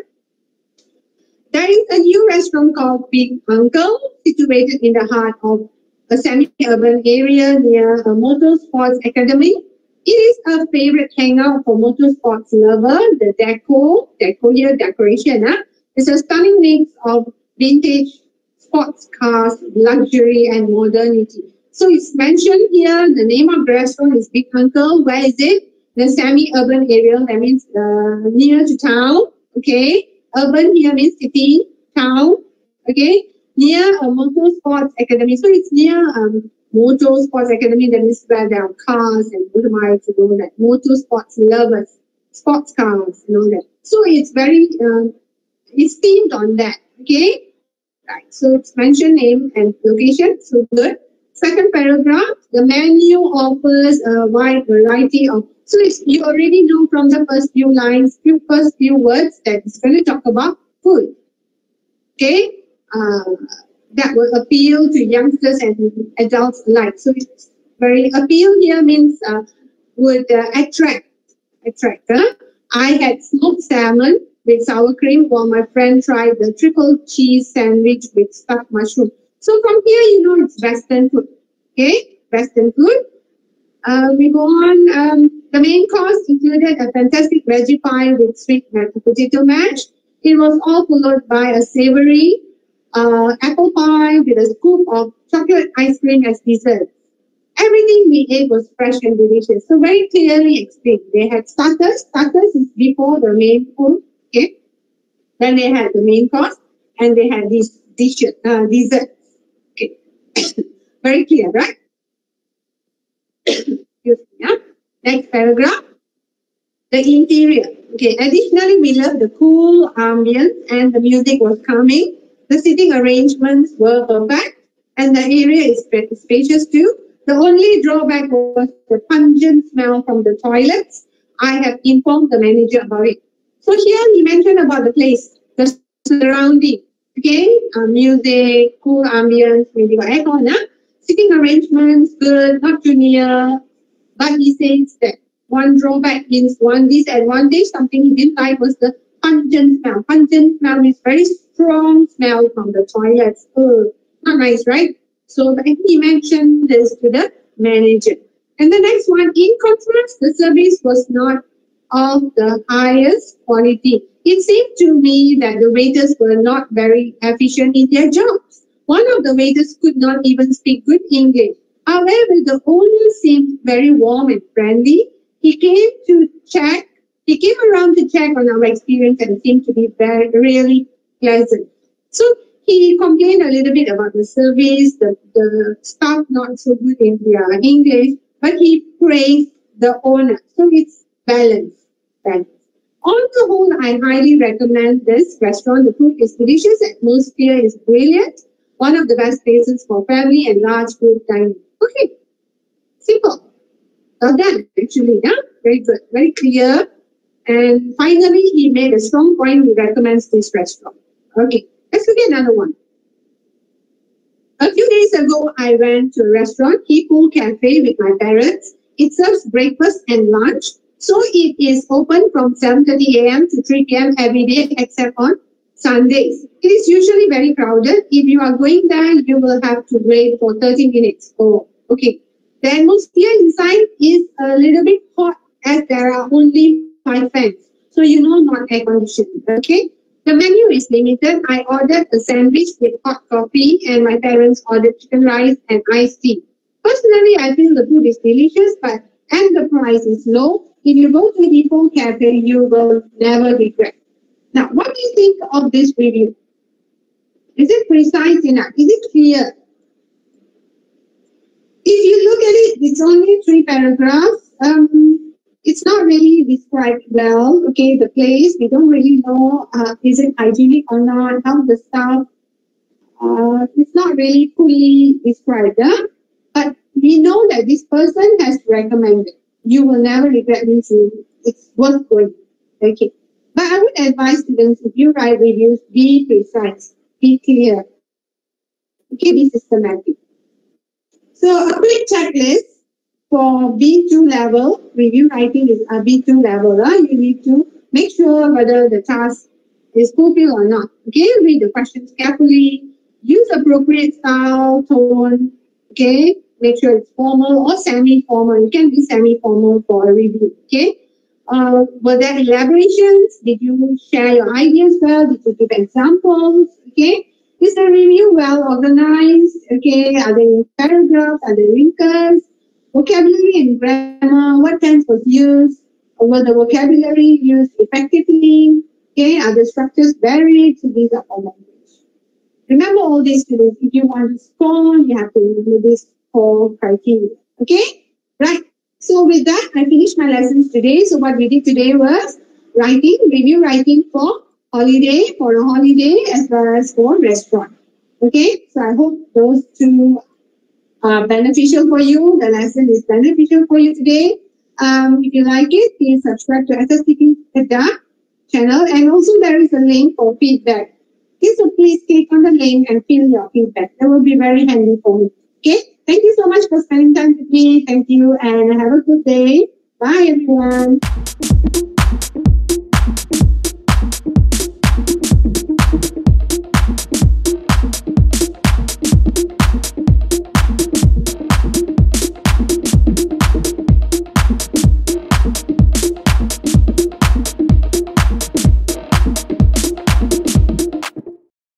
There is a new restaurant called Big Uncle, situated in the heart of a semi-urban area near a motorsports academy. It is a favorite hangout for motorsports lovers. The decoration. It's a stunning mix of vintage sports cars, luxury, and modernity. So it's mentioned here, the name of the restaurant is Big Uncle. Where is it? The semi-urban area, that means near to town. Okay. Urban here means city, town. Okay. Near a motorsports academy. So it's near motorsports academy, that is where there are cars and motorbikes and all that. Motorsports lovers, sports cars and all that. So it's very, it's themed on that. Okay. Right. So it's mentioned name and location. So good. Second paragraph, the menu offers a wide variety of, so you already know from the first few lines, first few words that it's going to talk about food. Okay, that will appeal to youngsters and adults alike. So it's very appeal here means would attract. I had smoked salmon with sour cream while my friend tried the triple cheese sandwich with stuffed mushroom. So from here, you know it's Western food. Okay, Western food. We go on. The main course included a fantastic veggie pie with sweet potato mash. It was all followed by a savory apple pie with a scoop of chocolate ice cream as dessert. Everything we ate was fresh and delicious. So very clearly explained. They had starters. Starters is before the main food. Okay. Then they had the main course and they had these dishes, desserts. Okay. Very clear, right? Excuse me, yeah? Next paragraph. The interior. Okay. Additionally, we love the cool ambience and the music was calming. The seating arrangements were perfect and the area is spacious too. The only drawback was the pungent smell from the toilets. I have informed the manager about it. So here he mentioned about the place, the surrounding. Okay, music, cool ambience, maybe got aircon, sitting arrangements, good, not too near. But he says that one drawback means one disadvantage, something he didn't like was the pungent smell. Pungent smell is very strong smell from the toilets. Not nice, right? So he mentioned this to the manager. And the next one, in contrast, the service was not of the highest quality. It seemed to me that the waiters were not very efficient in their jobs. One of the waiters could not even speak good English. However, the owner seemed very warm and friendly. He came around to check on our experience and seemed to be really pleasant. So he complained a little bit about the service, the staff not so good in their English, but he praised the owner. So it's balanced. On the whole, I highly recommend this restaurant. The food is delicious, atmosphere is brilliant. One of the best places for family and large group dining. Okay, simple. Well done, actually, yeah? Very good, very clear. And finally, he made a strong point. He recommends this restaurant. Okay, let's look at another one. A few days ago, I went to a restaurant, People Cafe, with my parents. It serves breakfast and lunch. So it is open from 7:30 a.m. to 3 p.m. every day except on Sundays. It is usually very crowded. If you are going there, you will have to wait for 30 minutes. Oh, okay. The atmosphere inside is a little bit hot as there are only 5 fans. So not air conditioned. Okay. The menu is limited. I ordered a sandwich with hot coffee and my parents ordered chicken rice and iced tea. Personally, I feel the food is delicious and the price is low. If you go to People Cafe, you will never regret. Now, what do you think of this review? Is it precise enough? Is it clear? If you look at it, it's only 3 paragraphs. It's not really described well. Okay, the place, we don't really know is it hygienic or not, how the staff. It's not really fully described. But we know that this person has recommended. You will never regret this review. It's worth going. Okay. But I would advise students, if you write reviews, be precise, be clear. Okay, be systematic. So a quick checklist for B2 level. Review writing is a B2 level. You need to make sure whether the task is fulfilled or not. Okay, read the questions carefully. Use appropriate style, tone. Okay. Make sure it's formal or semi-formal. It can be semi-formal for a review. Okay. Were there elaborations? Did you share your ideas well? Did you give examples? Okay. Is the review well organized? Okay. Are there paragraphs? Are there linkers? Vocabulary and grammar. What tense was used? Were the vocabulary used effectively? Okay. Are the structures varied? So these are all language. Remember all these students. If you want to score, you have to remember this 4 criteria. Okay? Right. So with that, I finished my lessons today. So what we did today was review writing for a holiday as well as for restaurant. Okay? So I hope those 2 are beneficial for you. The lesson is beneficial for you today. If you like it, please subscribe to SSTP Kedah channel. And also there is a link for feedback. Okay, so please click on the link and fill your feedback. That will be very handy for me. Okay? Thank you so much for spending time with me. Thank you and have a good day. Bye, everyone.